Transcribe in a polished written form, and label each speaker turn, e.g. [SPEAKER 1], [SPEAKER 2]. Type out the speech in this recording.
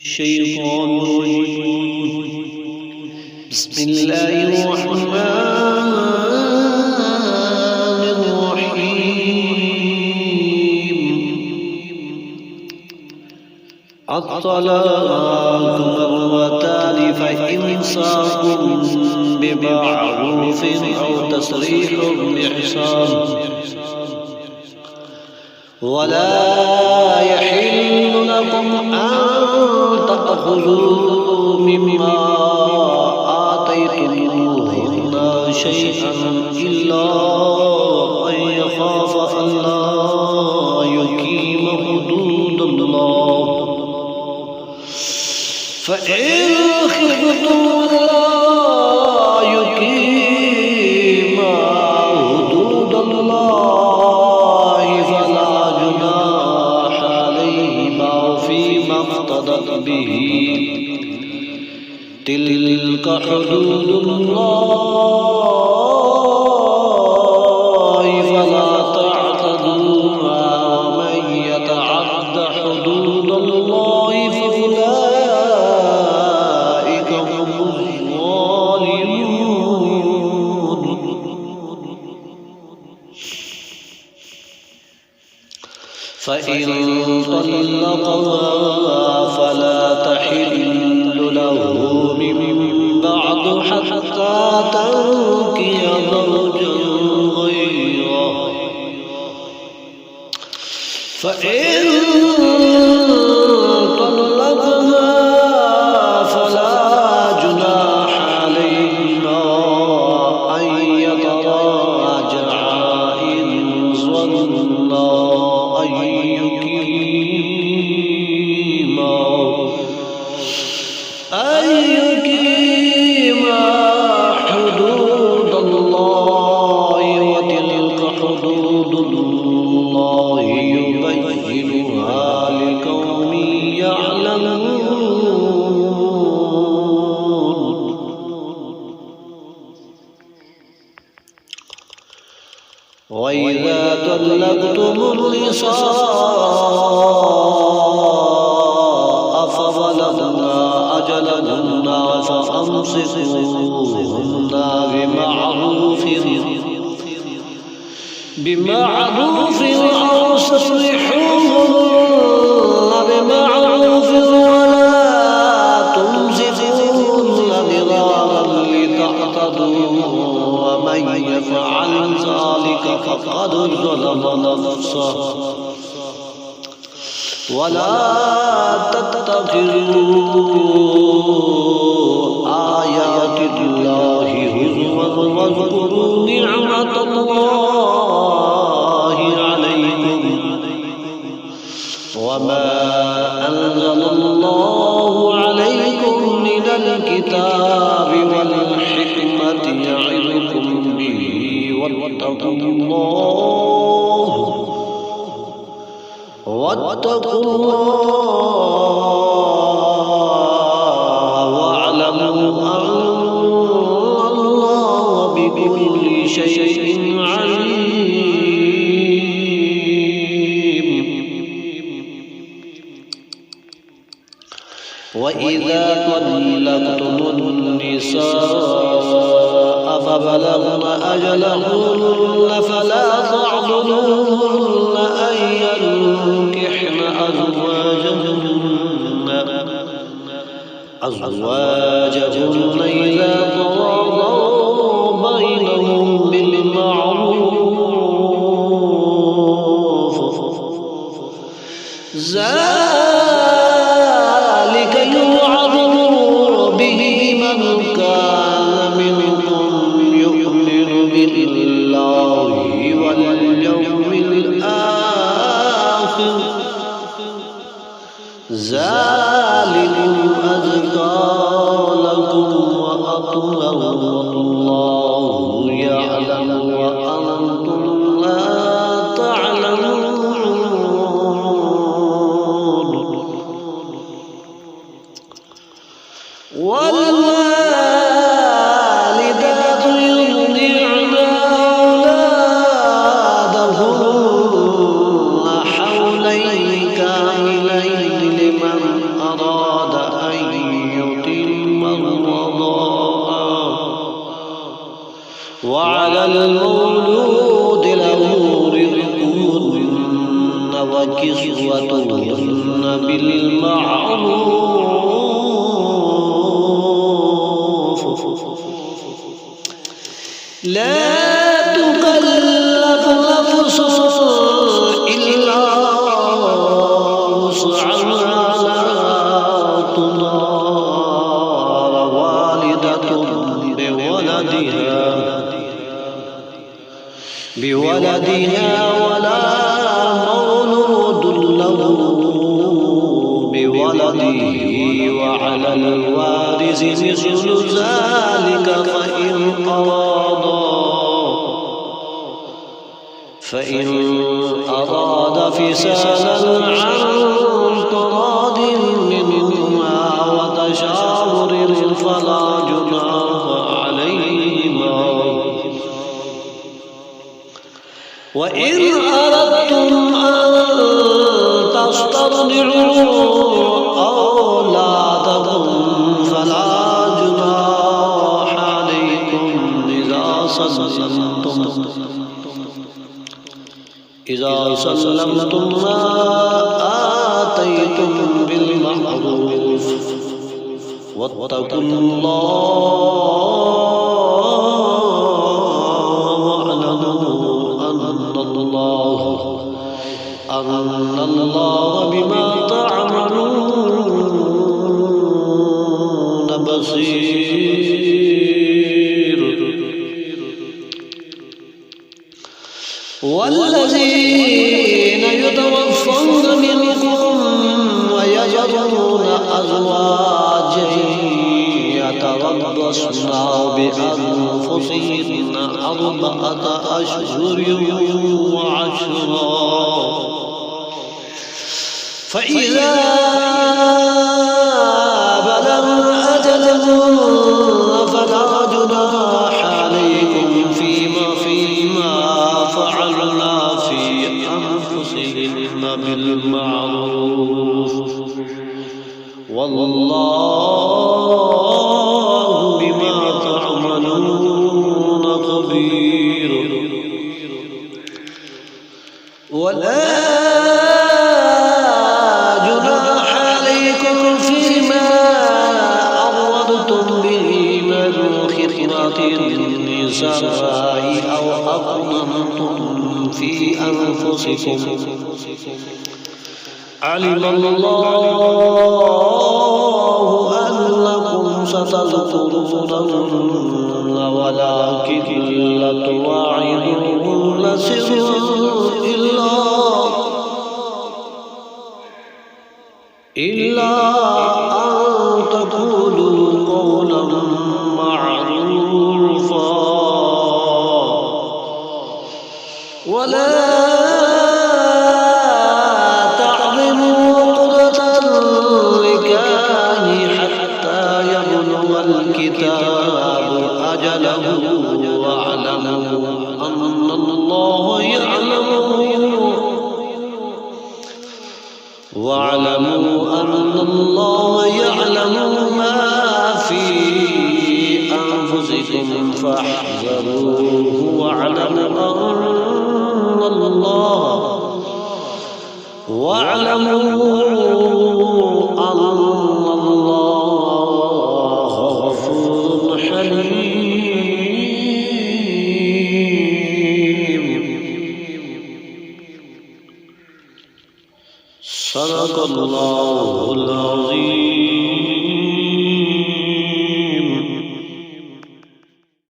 [SPEAKER 1] الشيطان الرجيم. بسم الله الرحمن الرحيم. الطلاق مرتان فإمساك بمعروف أو تسريح بإحسان ولا يحل لكم أن تأخذوا مما آتيتموهن شيئا إلا أن يخاف ألا يقيم حدود الله، فإن خفتم ألا يقيم حدود الله فلا جناح عليهما فيما افتدت به، تلك حدود الله فلا تعتدوها، ومن يتعد حدود الله فأولئك هم الظالمون. فإن طلقها فلا تحل له من بعد حتى تنكح زوجا غيره، فإن طلقها فلا جناح عليهما أن يتراجعا إن ظنا أن يقيما حدود الله، وتلك حدود الله يبينها لقوم يعلمون. وإذا طلقتم النساء فبلغن أجلهن فأمسكوهن بمعروف أو سرحوهن بمعروف، ولا تمسكوهن ضرارا لتعتدوا، ومن يفعل ذلك فقد ظلم نفسه. ولا تتخذوا آيات الله هزوا واذكروا نعمة الله عليكم وما أنزل الله عليكم من الكتاب والحكمة يعظكم به، واتقوا الله واعلموا أن الله بكل شيء عليم. وإذا طلقتم النساء فبلغن أجلهن فلا تعضلوهن أن ينكحن أزواجهن إذا تراضوا بينهم بالمعروف، ذلك يوعظ به من كان منكم يؤمن بالله واليوم الآخر، ذلكم أزكى لكم وأطهر، والله يعلم وأنتم لا تعلمون. والوالدات يرضعن أولادهن حولين كاملين لمن أراد وعلى المولود له رزقهن وكسوتهن بالمعروف لا تكلف نفس إلا وسعها لا تضار والدة بولدها ولا مولود له بولده وعلى الوارث مثل ذلك فإن أراد فصالا عن تراض منهما وتشاور فلا جناح عليهما وإن أردتم أن تسترضعوا أولادكم فلا جناح عليكم إذا سلمتم ما آتيتم بالمعروف واتقوا الله واعلموا أن الله بما تعملون بصير والذين يتوفون منكم ويذرون أزواجا يتربصن بأنفسهن 4 أشهر وعشرا فإذا بلغن أجلهن فلا جناح عليكم فيما فعلنا في أنفسهن بالمعروف والله بما تعملون خبير ولا جناح عليكم فيما أردتم به من خطبة النساء أو أكننتم في أنفسكم علم الله أنكم ستذكرونهن ولكن لا تواعدوهن سرا إلا أن تقولوا قولا معروفا ولا الكتاب أجله واعلموا أن الله يعلم ما في أنفسكم فاحذروه واعلموا أن الله غفور حليم صدق الله العظيم